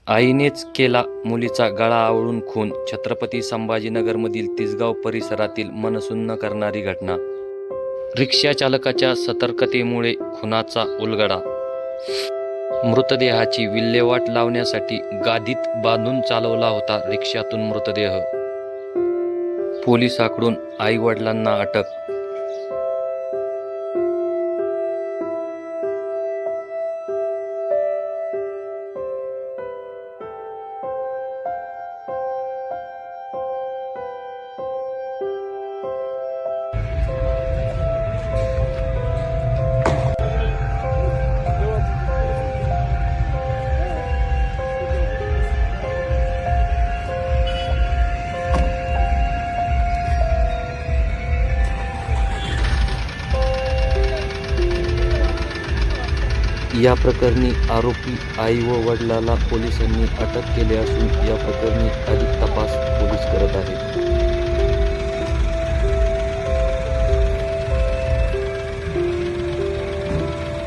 आईनेच केला मुलीचा गळा आवळून खून. छत्रपती संभाजीनगरमधील तिसगाव परिसरातील मनसुन्न करणारी घटना. रिक्षा चालकाच्या सतर्कतेमुळे खुनाचा उलगडा. मृतदेहाची विल्हेवाट लावण्यासाठी गादीत बांधून चालवला होता रिक्षातून मृतदेह. पोलिसांकडून आई-वडिलांना अटक. या प्रकरणी आरोपी आई व वडिलाला पोलिसांनी अटक केली असून या प्रकरणी अधिक तपास पोलीस करत आहेत.